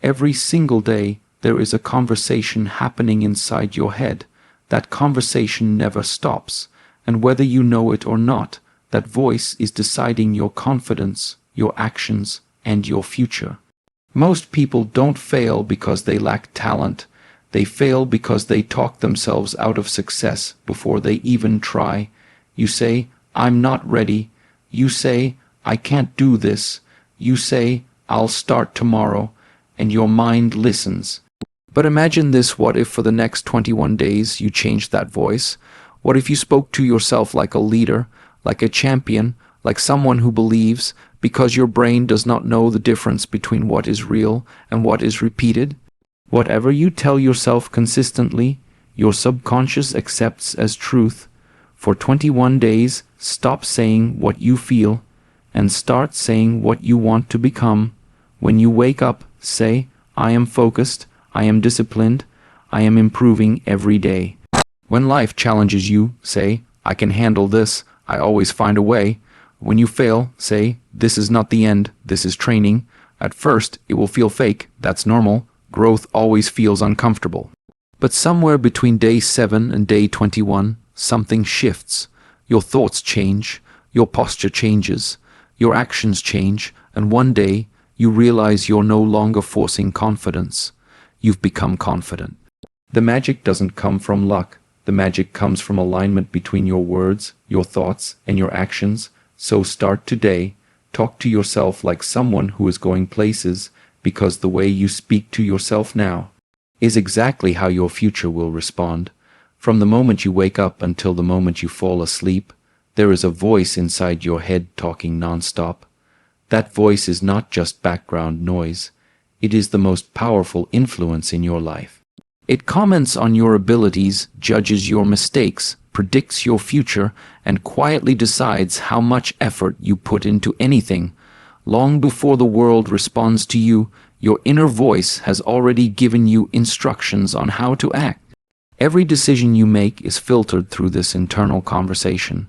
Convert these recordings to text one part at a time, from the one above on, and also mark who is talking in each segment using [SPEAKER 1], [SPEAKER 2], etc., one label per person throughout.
[SPEAKER 1] Every single day, there is a conversation happening inside your head. That conversation never stops, and whether you know it or not, that voice is deciding your confidence, your actions, and your future. Most people don't fail because they lack talent. They fail because they talk themselves out of success before they even try. You say, "I'm not ready." You say, "I can't do this." You say, "I'll start tomorrow," and your mind listens. But imagine this: what if for the next 21 days you changed that voice? What if you spoke to yourself like a leader, like a champion, like someone who believes, because your brain does not know the difference between what is real and what is repeated? Whatever you tell yourself consistently, your subconscious accepts as truth. For 21 days, stop saying what you feel and start saying what you want to become. When you wake up, say, "I am focused, I am disciplined, I am improving every day." When life challenges you, say, "I can handle this, I always find a way." When you fail, say, "This is not the end, this is training." At first, it will feel fake, that's normal. Growth always feels uncomfortable. But somewhere between day 7 and day 21, something shifts. Your thoughts change, your posture changes, your actions change, and one day you realize you're no longer forcing confidence. You've become confident. The magic doesn't come from luck. The magic comes from alignment between your words, your thoughts, and your actions. So start today. Talk to yourself like someone who is going places, because the way you speak to yourself now is exactly how your future will respond. From the moment you wake up until the moment you fall asleep, there is a voice inside your head talking non-stop. That voice is not just background noise. It is the most powerful influence in your life. It comments on your abilities, judges your mistakes, predicts your future, and quietly decides how much effort you put into anything. Long before the world responds to you, your inner voice has already given you instructions on how to act. Every decision you make is filtered through this internal conversation.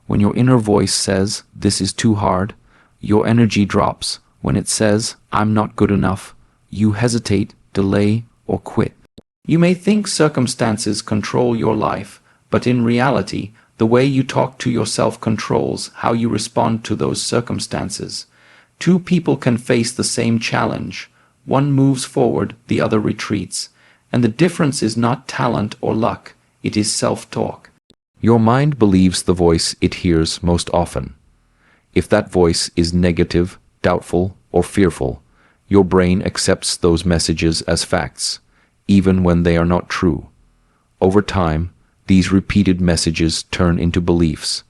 [SPEAKER 1] When your inner voice says, "This is too hard," your energy drops. When it says, "I'm not good enough," you hesitate, delay, or quit. You may think circumstances control your life, but in reality, the way you talk to yourself controls how you respond to those circumstances. Two people can face the same challenge. One moves forward, the other retreats. And the difference is not talent or luck, it is self-talk. Your mind believes the voice it hears most often. If that voice is negative, doubtful, or fearful, your brain accepts those messages as facts, even when they are not true. Over time, these repeated messages turn into beliefs,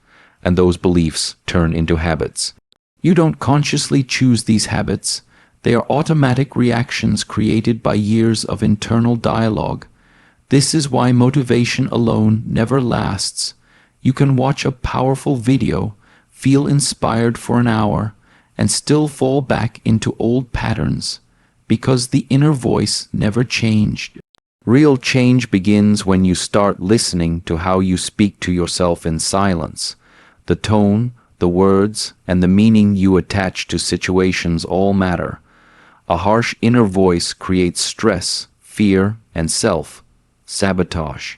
[SPEAKER 1] and those beliefs turn into habits. You don't consciously choose these habits. They are automatic reactions created by years of internal dialogue. This is why motivation alone never lasts. You can watch a powerful video, feel inspired for an hour, and still fall back into old patterns, because the inner voice never changed. Real change begins when you start listening to how you speak to yourself in silence. The tone, the words, and the meaning you attach to situations all matter. A harsh inner voice creates stress, fear, and self-sabotage.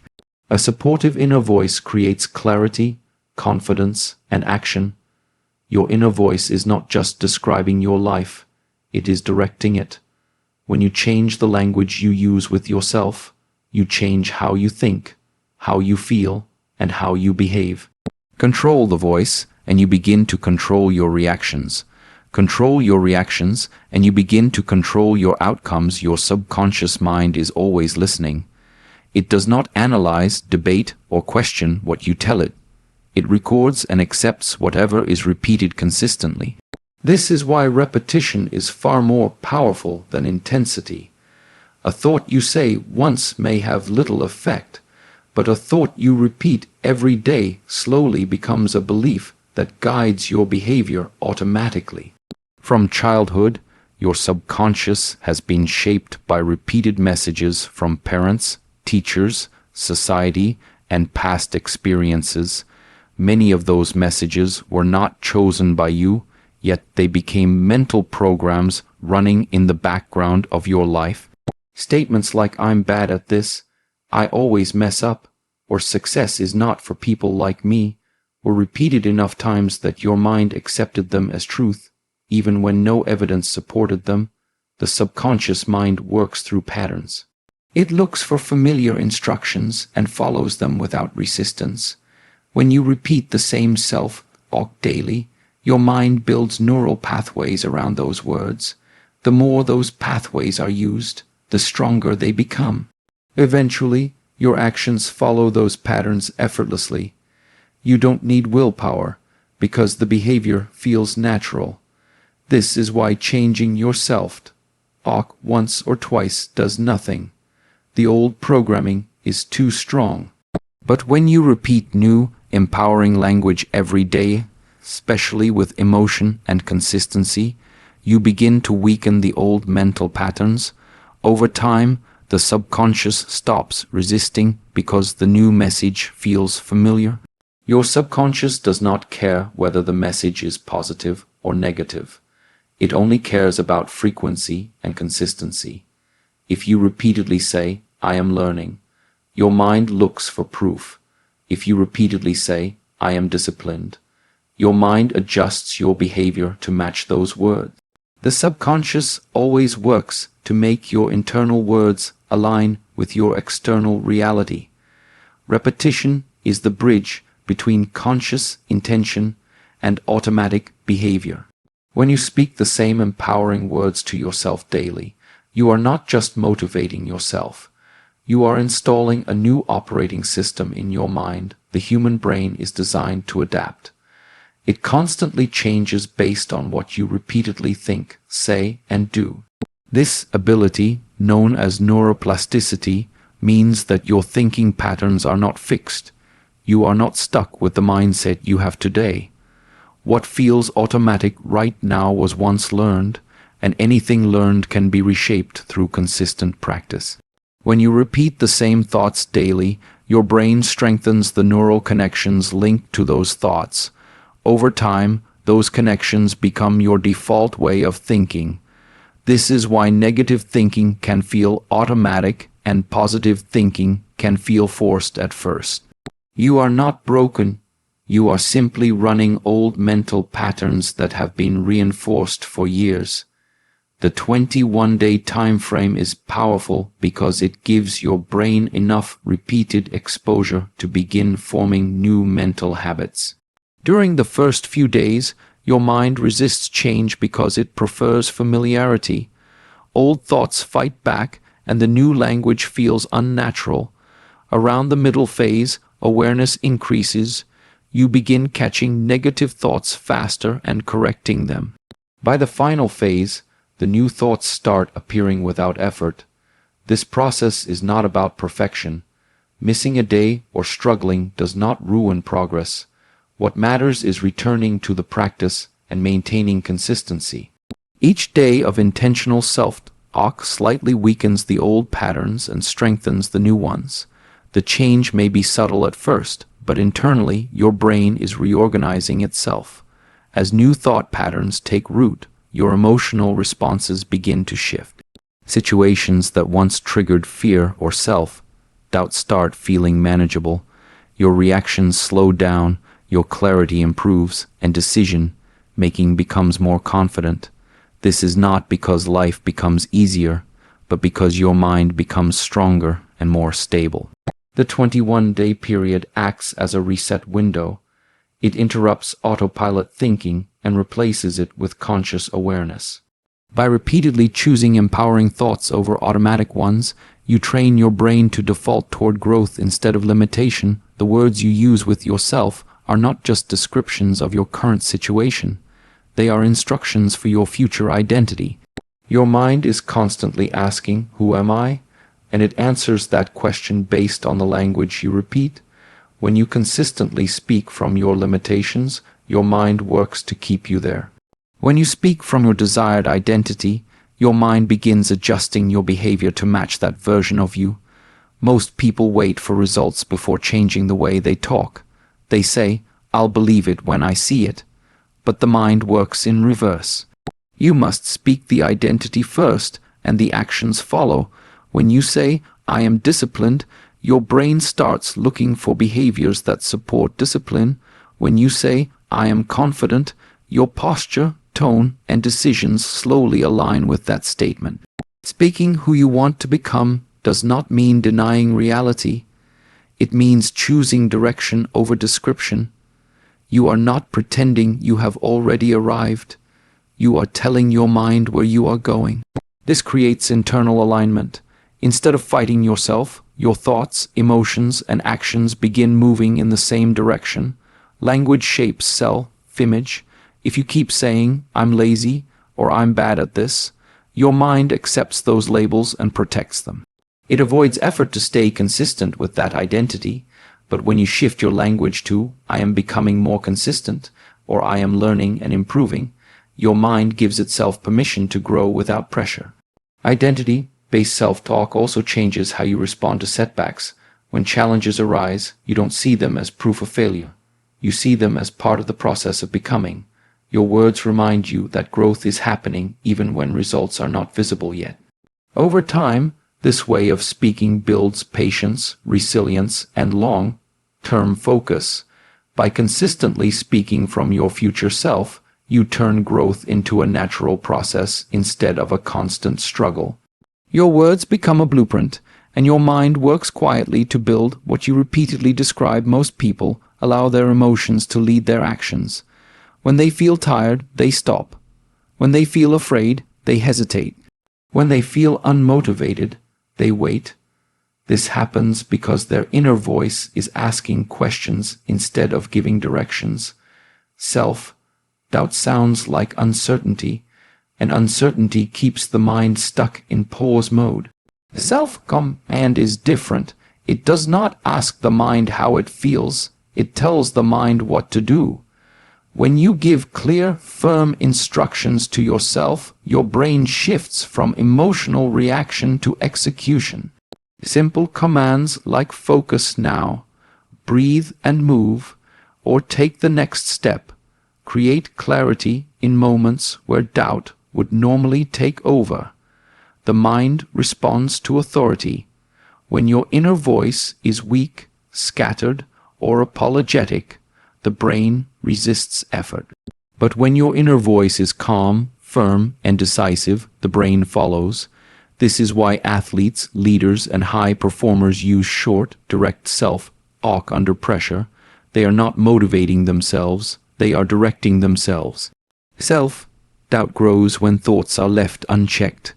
[SPEAKER 1] A supportive inner voice creates clarity, confidence, and action. Your inner voice is not just describing your life, it is directing it. When you change the language you use with yourself, you change how you think, how you feel, and how you behave. Control the voice, and you begin to control your reactions. Control your reactions, and you begin to control your outcomes. Your subconscious mind is always listening. It does not analyze, debate, or question what you tell it. It records and accepts whatever is repeated consistently. This is why repetition is far more powerful than intensity. A thought you say once may have little effect, but a thought you repeat every day slowly becomes a belief that guides your behavior automatically. From childhood, your subconscious has been shaped by repeated messages from parents, teachers, society, and past experiences. Many of those messages were not chosen by you, yet they became mental programs running in the background of your life. Statements like "I'm bad at this," "I always mess up," or "success is not for people like me," were repeated enough times that your mind accepted them as truth, even when no evidence supported them. The subconscious mind works through patterns. It looks for familiar instructions and follows them without resistance. When you repeat the same self-talk daily, your mind builds neural pathways around those words. The more those pathways are used, the stronger they become. Eventually, your actions follow those patterns effortlessly. You don't need willpower, because the behavior feels natural. This is why changing your self-talk once or twice does nothing. The old programming is too strong. But when you repeat new, empowering language every day, especially with emotion and consistency, you begin to weaken the old mental patterns. Over time, the subconscious stops resisting because the new message feels familiar. Your subconscious does not care whether the message is positive or negative. It only cares about frequency and consistency. If you repeatedly say, "I am learning," your mind looks for proof. If you repeatedly say, "I am disciplined," your mind adjusts your behavior to match those words. The subconscious always works to make your internal words align with your external reality. Repetition is the bridge between conscious intention and automatic behavior. When you speak the same empowering words to yourself daily, you are not just motivating yourself. You are installing a new operating system in your mind. The human brain is designed to adapt. It constantly changes based on what you repeatedly think, say, and do. This ability, known as neuroplasticity, means that your thinking patterns are not fixed. You are not stuck with the mindset you have today. What feels automatic right now was once learned, and anything learned can be reshaped through consistent practice. When you repeat the same thoughts daily, your brain strengthens the neural connections linked to those thoughts. Over time, those connections become your default way of thinking. This is why negative thinking can feel automatic and positive thinking can feel forced at first. You are not broken. You are simply running old mental patterns that have been reinforced for years. The 21-day time frame is powerful because it gives your brain enough repeated exposure to begin forming new mental habits. During the first few days, your mind resists change because it prefers familiarity. Old thoughts fight back, and the new language feels unnatural. Around the middle phase, awareness increases. You begin catching negative thoughts faster and correcting them. By the final phase, the new thoughts start appearing without effort. This process is not about perfection. Missing a day or struggling does not ruin progress. What matters is returning to the practice and maintaining consistency. Each day of intentional self-talk slightly weakens the old patterns and strengthens the new ones. The change may be subtle at first, but internally your brain is reorganizing itself. As new thought patterns take root, your emotional responses begin to shift. Situations that once triggered fear or self-doubt start feeling manageable. Your reactions slow down, your clarity improves, and decision-making becomes more confident. This is not because life becomes easier, but because your mind becomes stronger and more stable. The 21-day period acts as a reset window. It interrupts autopilot thinking and replaces it with conscious awareness. By repeatedly choosing empowering thoughts over automatic ones, you train your brain to default toward growth instead of limitation. The words you use with yourself are not just descriptions of your current situation. They are instructions for your future identity. Your mind is constantly asking, "Who am I?" And it answers that question based on the language you repeat. When you consistently speak from your limitations, your mind works to keep you there. When you speak from your desired identity, your mind begins adjusting your behavior to match that version of you. Most people wait for results before changing the way they talk. They say, "I'll believe it when I see it." But the mind works in reverse. You must speak the identity first, and the actions follow. When you say, "I am disciplined," your brain starts looking for behaviors that support discipline. When you say, "I am confident," your posture, tone, and decisions slowly align with that statement. Speaking who you want to become does not mean denying reality. It means choosing direction over description. You are not pretending you have already arrived. You are telling your mind where you are going. This creates internal alignment. Instead of fighting yourself, your thoughts, emotions, and actions begin moving in the same direction. Language shapes self-image. If you keep saying, "I'm lazy," or "I'm bad at this," your mind accepts those labels and protects them. It avoids effort to stay consistent with that identity, but when you shift your language to, "I am becoming more consistent," or "I am learning and improving," your mind gives itself permission to grow without pressure. Identity-based self-talk also changes how you respond to setbacks. When challenges arise, you don't see them as proof of failure. You see them as part of the process of becoming. Your words remind you that growth is happening even when results are not visible yet. Over time, this way of speaking builds patience, resilience, and long-term focus. By consistently speaking from your future self, you turn growth into a natural process instead of a constant struggle. Your words become a blueprint, and your mind works quietly to build what you repeatedly describe. Most people allow their emotions to lead their actions. When they feel tired, they stop. When they feel afraid, they hesitate. When they feel unmotivated, they wait. This happens because their inner voice is asking questions instead of giving directions. Self-doubt sounds like uncertainty, and uncertainty keeps the mind stuck in pause mode. Self-command is different. It does not ask the mind how it feels. It tells the mind what to do. When you give clear, firm instructions to yourself, your brain shifts from emotional reaction to execution. Simple commands like "focus now," "breathe and move," or "take the next step" create clarity in moments where doubt would normally take over. The mind responds to authority. When your inner voice is weak, scattered, or apologetic, the brain resists effort. But when your inner voice is calm, firm, and decisive, the brain follows. This is why athletes, leaders, and high performers use short, direct self-talk under pressure. They are not motivating themselves, they are directing themselves. Self-doubt grows when thoughts are left unchecked.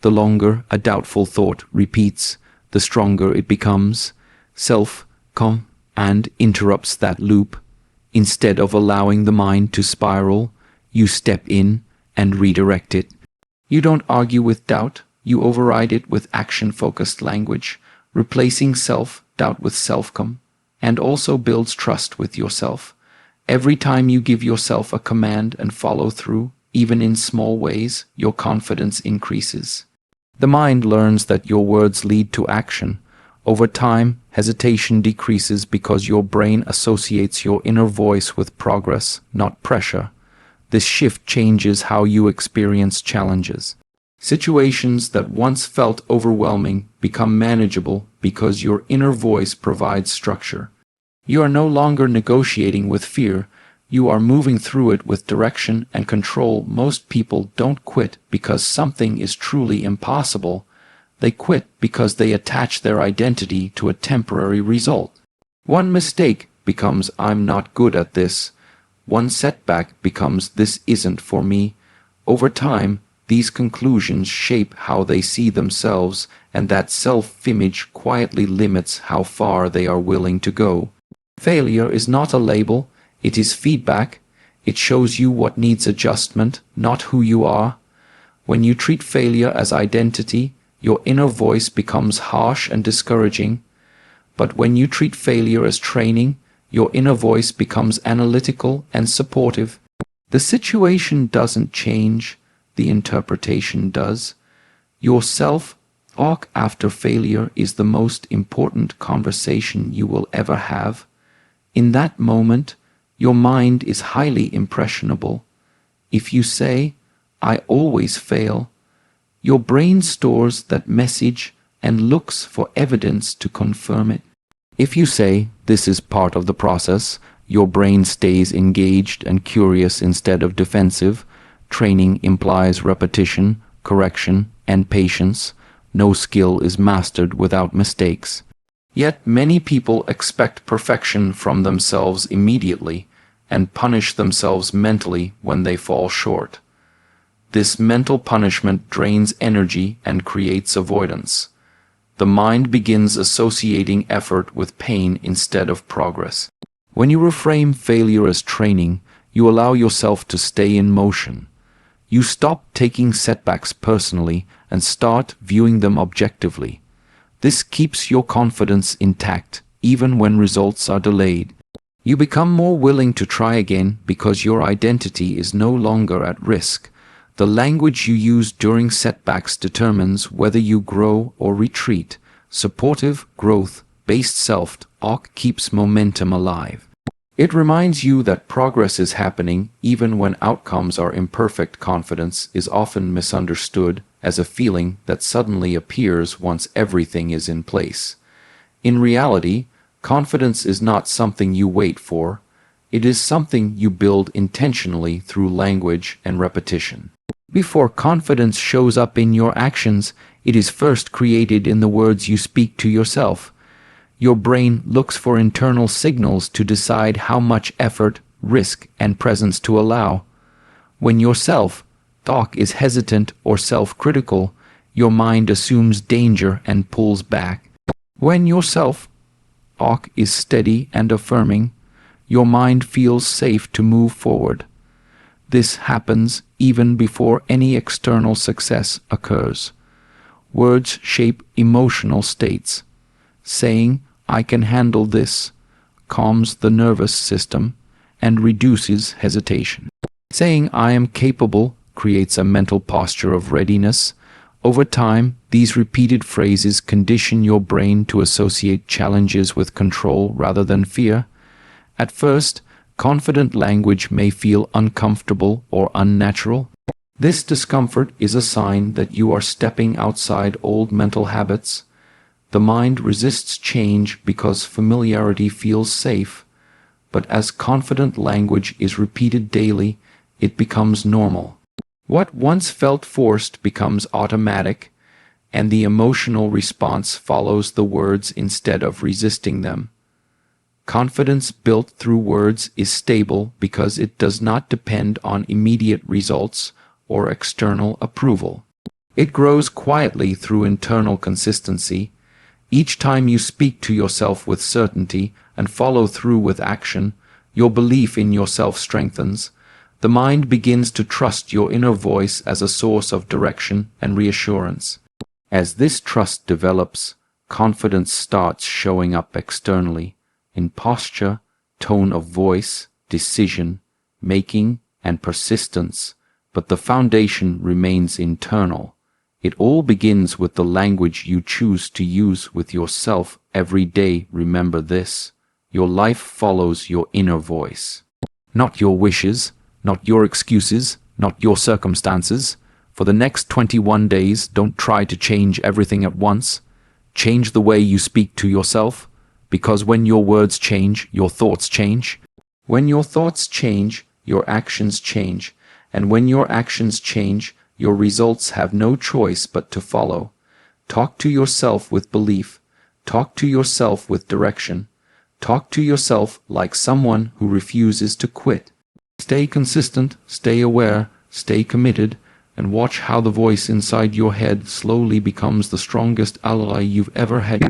[SPEAKER 1] The longer a doubtful thought repeats, the stronger it becomes. Self-command interrupts that loop. Instead of allowing the mind to spiral, you step in and redirect it. You don't argue with doubt, you override it with action-focused language, replacing self-doubt with self-command, and also builds trust with yourself. Every time you give yourself a command and follow through, even in small ways, your confidence increases. The mind learns that your words lead to action. Over time, hesitation decreases because your brain associates your inner voice with progress, not pressure. This shift changes how you experience challenges. Situations that once felt overwhelming become manageable because your inner voice provides structure. You are no longer negotiating with fear. You are moving through it with direction and control. Most people don't quit because something is truly impossible. They quit because they attach their identity to a temporary result. One mistake becomes "I'm not good at this." One setback becomes "this isn't for me." Over time, these conclusions shape how they see themselves, and that self-image quietly limits how far they are willing to go. Failure is not a label, it is feedback. It shows you what needs adjustment, not who you are. When you treat failure as identity, your inner voice becomes harsh and discouraging. But when you treat failure as training, your inner voice becomes analytical and supportive. The situation doesn't change, the interpretation does. Your self-talk after failure is the most important conversation you will ever have. In that moment, your mind is highly impressionable. If you say, I always fail. Your brain stores that message and looks for evidence to confirm it. If you say, "This is part of the process," your brain stays engaged and curious instead of defensive. Training implies repetition, correction, and patience. No skill is mastered without mistakes. Yet many people expect perfection from themselves immediately and punish themselves mentally when they fall short. This mental punishment drains energy and creates avoidance. The mind begins associating effort with pain instead of progress. When you reframe failure as training, you allow yourself to stay in motion. You stop taking setbacks personally and start viewing them objectively. This keeps your confidence intact, even when results are delayed. You become more willing to try again because your identity is no longer at risk. The language you use during setbacks determines whether you grow or retreat. Supportive, growth-based self-talk keeps momentum alive. It reminds you that progress is happening even when outcomes are imperfect. Confidence is often misunderstood as a feeling that suddenly appears once everything is in place. In reality, confidence is not something you wait for. It is something you build intentionally through language and repetition. Before confidence shows up in your actions, it is first created in the words you speak to yourself. Your brain looks for internal signals to decide how much effort, risk, and presence to allow. When your self-talk is hesitant or self-critical, your mind assumes danger and pulls back. When your self-talk is steady and affirming, your mind feels safe to move forward. This happens even before any external success occurs. Words shape emotional states. Saying, "I can handle this," calms the nervous system and reduces hesitation. Saying, "I am capable," creates a mental posture of readiness. Over time, these repeated phrases condition your brain to associate challenges with control rather than fear. At first, confident language may feel uncomfortable or unnatural. This discomfort is a sign that you are stepping outside old mental habits. The mind resists change because familiarity feels safe, but as confident language is repeated daily, it becomes normal. What once felt forced becomes automatic, and the emotional response follows the words instead of resisting them. Confidence built through words is stable because it does not depend on immediate results or external approval. It grows quietly through internal consistency. Each time you speak to yourself with certainty and follow through with action, your belief in yourself strengthens. The mind begins to trust your inner voice as a source of direction and reassurance. As this trust develops, confidence starts showing up externally, in posture, tone of voice, decision, making, and persistence, but the foundation remains internal. It all begins with the language you choose to use with yourself every day. Remember this: your life follows your inner voice. Not your wishes, not your excuses, not your circumstances. For the next 21 days, don't try to change everything at once. Change the way you speak to yourself, because when your words change, your thoughts change. When your thoughts change, your actions change. And when your actions change, your results have no choice but to follow. Talk to yourself with belief. Talk to yourself with direction. Talk to yourself like someone who refuses to quit. Stay consistent, stay aware, stay committed, and watch how the voice inside your head slowly becomes the strongest ally you've ever had.